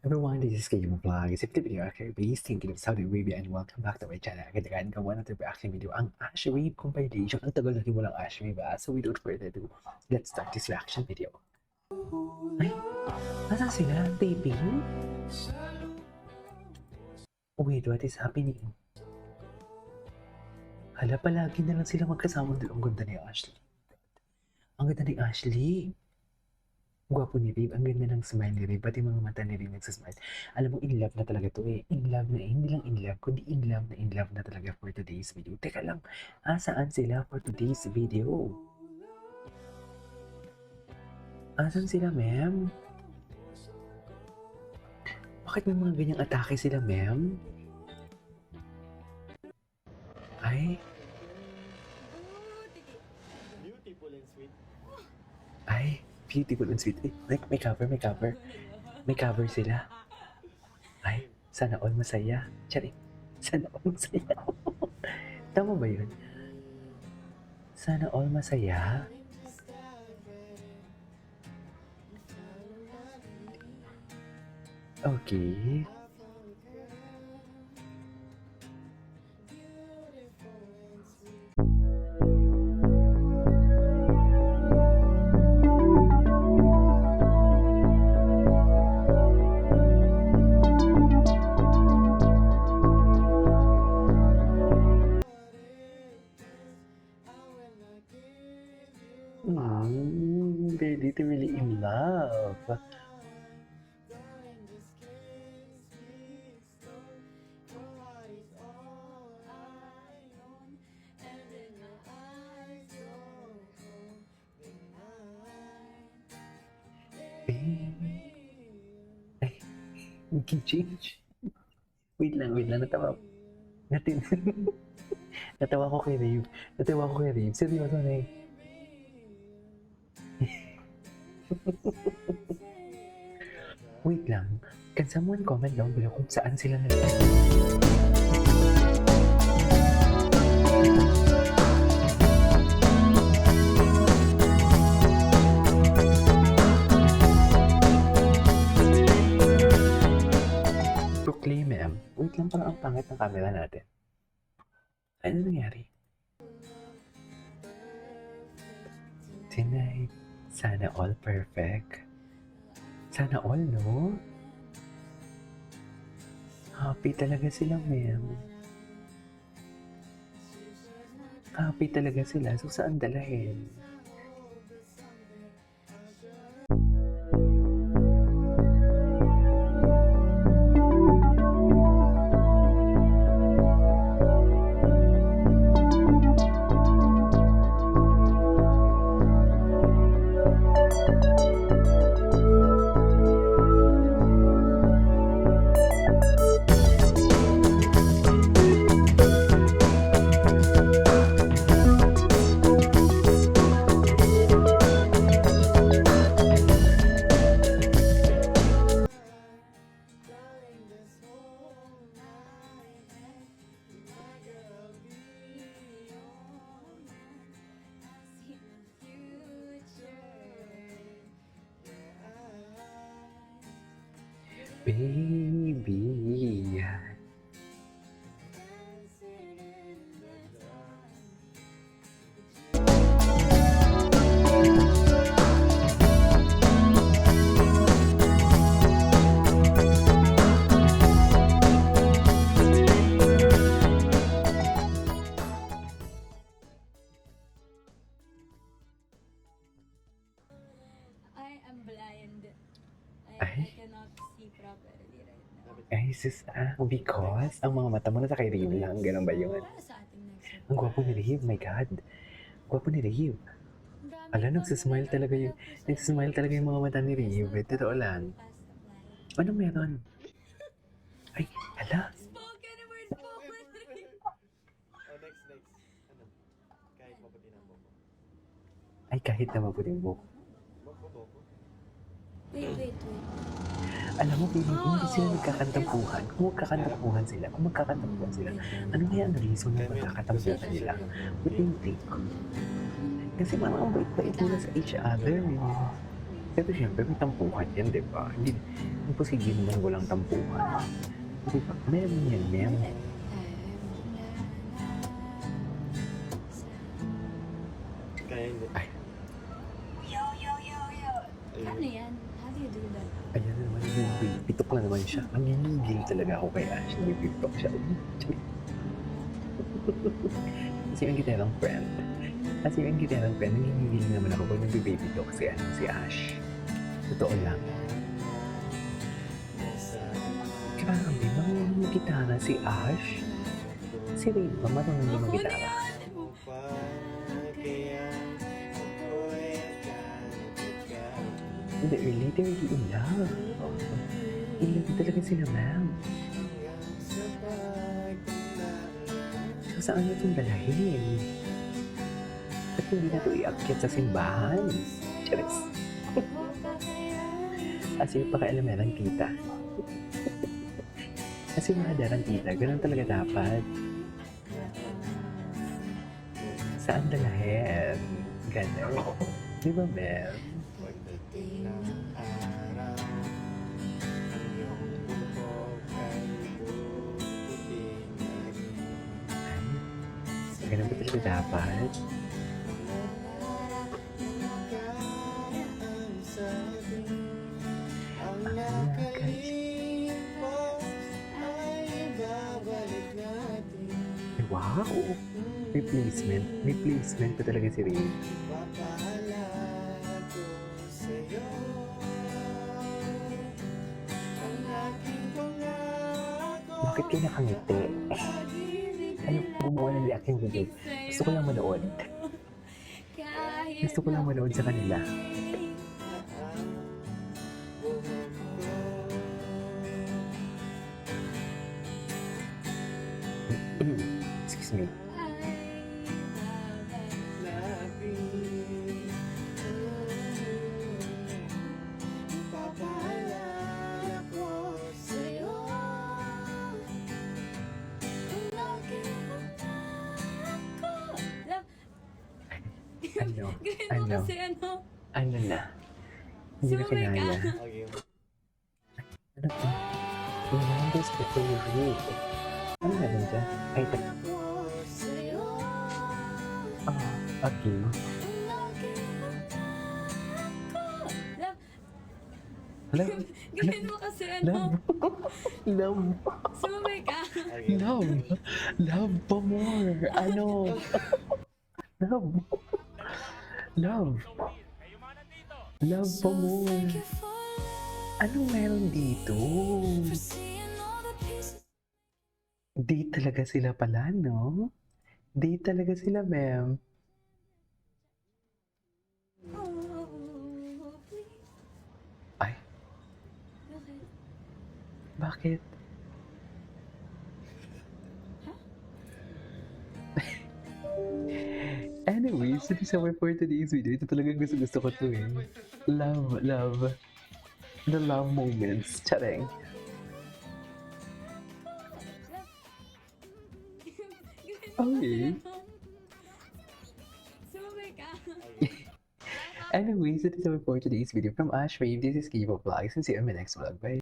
Everyone, this is Kayo Vlog. It's a video reaction based in Saudi Arabia and welcome back to my channel. Agad-agad gawa natin reaction video ang Ash Wave compilation. Ang tagal natin walang Ash Wave So without further ado, let's start this reaction video. Ay, asan sila? Taping? Wait, what is happening? Hala, palagi na lang sila magkasama doon. Ang ganda ni Ashley. Ang ganda ni Ashley. Gwapo ni Rib, ang ganda ng smile ni Rib, pati mga mata ni Rib nagsasmile. Alam mo, in love na talaga to eh. In love na eh. Hindi lang in love, kundi in love na talaga for today's video. Teka lang, saan sila for today's video? Asan sila, ma'am? Bakit may mga ganyang atake sila, ma'am? Ay, Beautiful and sweet. ay, beautiful and sweet. Eh, may cover. May cover sila. Ay, sana all masaya. Charing, sana all masaya. Tama ba yun? Sana all masaya. Okay. They're literally in love. Baby. Ay, change. Wait lang, natawa. Natawa ko kay Rave. Seryoso na eh. Wait lang. Can someone comment down below kung saan sila Proclaim, ma'am. Wait lang, parang ang pangit ng camera natin. Ano nangyari? Tonight, sana all perfect. Sana all, no? Happy talaga sila, ma'am. Happy talaga sila. So, saan dalahin? Baby. I am blind. Ay. I cannot see properly right now. Ay, sis, because ang mga mata mo nasa kay Rave lang. Ganun ba yun? Para sa ating next. Ang gwapo ni Rave, my God. Gwapo ni Rave. Ala, nagsismile talaga yung mga mata ni Rave. Totoo lang. Ano meron? Ay, ala. Spoken word po. Oh, next. Ano? Kahit maputi na ang buhok mo. Ay, kahit na maputing buhok. Magbubuhok mo. Wait. Alam mo, feeling ko hindi sila nagkakantampuhan. Kung magkakantampuhan sila, ano kaya ang reason ng pagkakatampuhan nila? What do you think? Kasi parang ang bait-bait nila sa each other. Pero siyempre may tampuhan yan, di ba? Hindi, imposible naman walang tampuhan. Di ba? Meron yan, meron. Kaya hindi. Ay, Ano yan? How do you do that? ayan na naman, pitok na naman siya. Nanginigil talaga ako kay Ash. Pitok siya. Kasi yung giterang friend. Nanginigil naman ako pag nagbe-baby talk si Ash. Totoo lang. Grabe, marunong mag-gitara si Ash. Si Ray ba marunong din mag-gitara? Hindi, literally in love. In love talaga sila, ma'am. So, saan na itong dalahin? At hindi na ito iakyat sa simbahan. Charis. Kasi pakialaman ng tita. Kasi mahadarang tita, ganun talaga dapat. Saan dalahin? Ganun. Di ba, ma'am? Pagdating ng araw, ang iyong buhok ay puputi na rin. Ganun ba talaga dapat? Nakaraan sa atin, ang nakalipas ay babalik natin. Ay, wow! Replacement pa talaga si Ray. Papahala ko sa'yo, ang aking pangako. Bakit kayo nakangiti? Ayaw ko gumawa ng reaction video. Gusto ko lang manood. Gusto ko lang manood sa kanila. Excuse me. Ano? Ganun mo kasi ano. Ano na? Hindi na Sumabay ka. kinaya. Okay. Ano to? Reminders before you read. Ano meron dyan? Ay, okay. Love. Ganun mo kasi ano. Love. Love. Sumabay ka. Okay. Love. Love pa more. Ano? Love. Love. Love pa more. Anong meron dito? Date talaga sila pala, no? Date talaga sila, ma'am. Oh, please. Ay, Bakit? bakit? Anyways, this is our for today's video. Ito talagang gusto ko to eh. Love. The love moments. Charing. Okay. Sumabay ka. Anyways, this is our for today's video from Ash Rave. This is Kivo Vlogs and see you in my next vlog. Bye.